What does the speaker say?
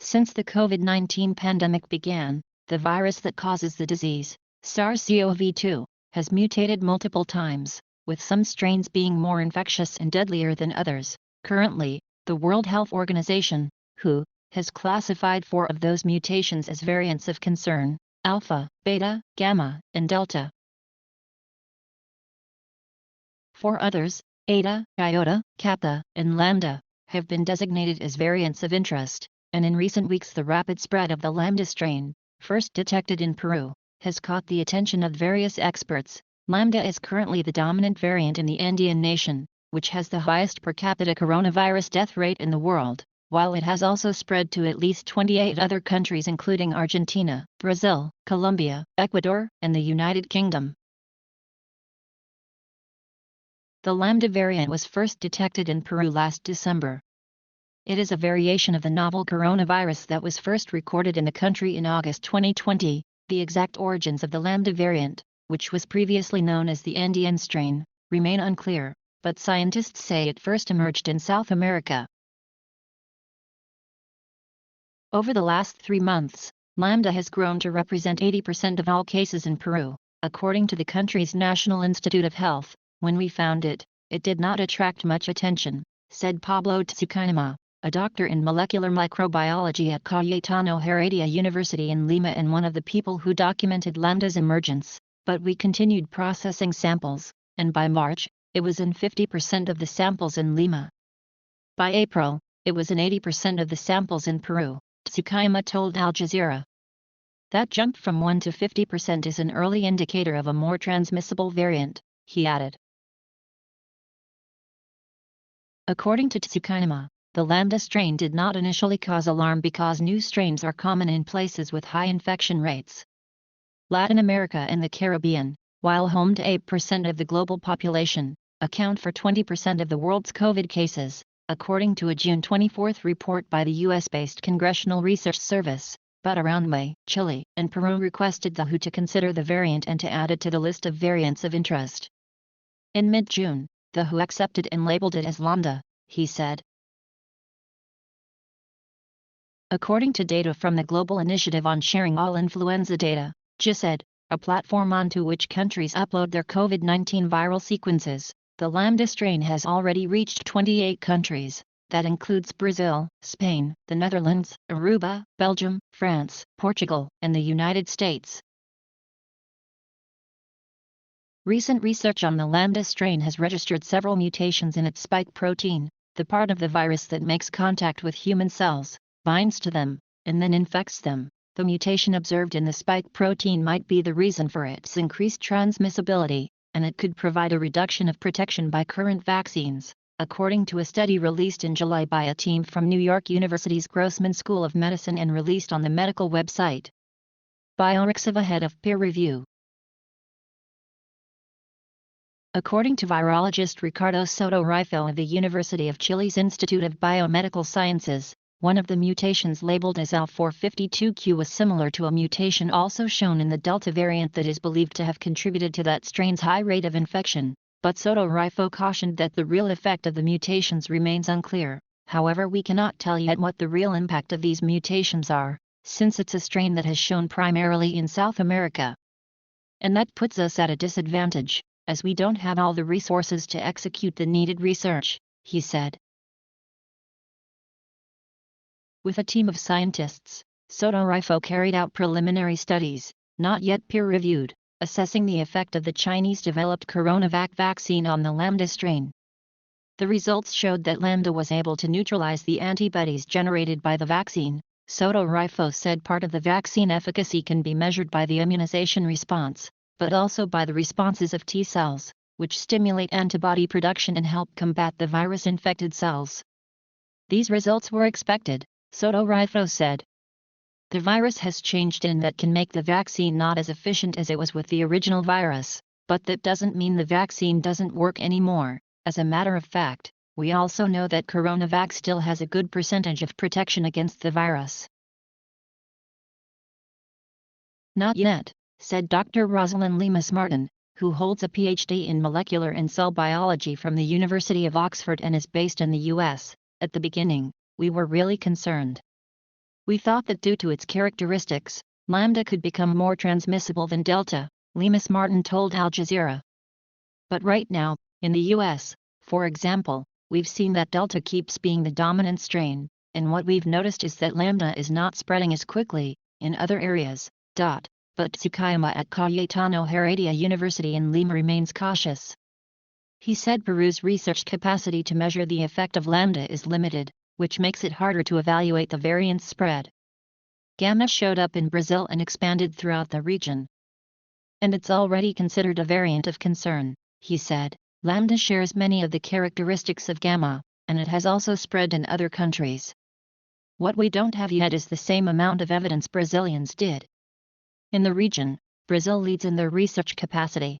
Since the COVID-19 pandemic began, the virus that causes the disease, SARS-CoV-2, has mutated multiple times, with some strains being more infectious and deadlier than others. Currently, the World Health Organization, WHO, has classified 4 of those mutations as variants of concern: Alpha, Beta, Gamma, and Delta. 4 others, Eta, Iota, Kappa, and Lambda, have been designated as variants of interest, and in recent weeks the rapid spread of the Lambda strain, first detected in Peru, has caught the attention of various experts. Lambda is currently the dominant variant in the Andean nation, which has the highest per capita coronavirus death rate in the world, while it has also spread to at least 28 other countries including Argentina, Brazil, Colombia, Ecuador, and the United Kingdom. The Lambda variant was first detected in Peru last December. It is a variation of the novel coronavirus that was first recorded in the country in August 2020. The exact origins of the Lambda variant, which was previously known as the Andean strain, remain unclear, but scientists say it first emerged in South America. Over the last 3 months, Lambda has grown to represent 80% of all cases in Peru, according to the country's National Institute of Health. When we found it, it did not attract much attention, said Pablo Tsukaima, a doctor in molecular microbiology at Cayetano Heredia University in Lima and one of the people who documented Lambda's emergence. But we continued processing samples, and by March, it was in 50% of the samples in Lima. By April, it was in 80% of the samples in Peru, Tsukaima told Al Jazeera. That jump from 1 to 50% is an early indicator of a more transmissible variant, he added. According to Tsukaima, the Lambda strain did not initially cause alarm because new strains are common in places with high infection rates. Latin America and the Caribbean, while home to 8% of the global population, account for 20% of the world's COVID cases, according to a June 24 report by the US-based Congressional Research Service. But around May, Chile and Peru requested the WHO to consider the variant and to add it to the list of variants of interest. In mid-June, the WHO accepted and labeled it as Lambda, he said. According to data from the Global Initiative on Sharing All Influenza Data, GISED, a platform onto which countries upload their COVID-19 viral sequences, the Lambda strain has already reached 28 countries. That includes Brazil, Spain, the Netherlands, Aruba, Belgium, France, Portugal, and the United States. Recent research on the Lambda strain has registered several mutations in its spike protein, the part of the virus that makes contact with human cells, binds to them, and then infects them. The mutation observed in the spike protein might be the reason for its increased transmissibility, and it could provide a reduction of protection by current vaccines, according to a study released in July by a team from New York University's Grossman School of Medicine and released on the medical website. Biorex ahead of peer review. According to virologist Ricardo Soto Rifo of the University of Chile's Institute of Biomedical Sciences, one of the mutations labeled as L452Q was similar to a mutation also shown in the Delta variant that is believed to have contributed to that strain's high rate of infection, but Soto Rifo cautioned that the real effect of the mutations remains unclear. However, we cannot tell yet what the real impact of these mutations are, since it's a strain that has shown primarily in South America. And that puts us at a disadvantage, as we don't have all the resources to execute the needed research, he said. With a team of scientists, Soto Rifo carried out preliminary studies, not yet peer-reviewed, assessing the effect of the Chinese-developed CoronaVac vaccine on the Lambda strain. The results showed that Lambda was able to neutralize the antibodies generated by the vaccine. Soto Rifo said part of the vaccine efficacy can be measured by the immunization response, but also by the responses of T cells, which stimulate antibody production and help combat the virus-infected cells. These results were expected, Soto Rifo said. The virus has changed in that can make the vaccine not as efficient as it was with the original virus, but that doesn't mean the vaccine doesn't work anymore. As a matter of fact, we also know that CoronaVac still has a good percentage of protection against the virus. Not yet, said Dr. Rosalind Lemus Martin, who holds a PhD in molecular and cell biology from the University of Oxford and is based in the US. At the beginning, we were really concerned. We thought that due to its characteristics, Lambda could become more transmissible than Delta, Lemus Martin told Al Jazeera. But right now, in the US, for example, we've seen that Delta keeps being the dominant strain, and what we've noticed is that Lambda is not spreading as quickly in other areas. But Tsukayama at Cayetano Heredia University in Lima remains cautious. He said Peru's research capacity to measure the effect of Lambda is limited, which makes it harder to evaluate the variant's spread. Gamma showed up in Brazil and expanded throughout the region. And it's already considered a variant of concern, he said. Lambda shares many of the characteristics of Gamma, and it has also spread in other countries. What we don't have yet is the same amount of evidence Brazilians did. In the region, Brazil leads in their research capacity.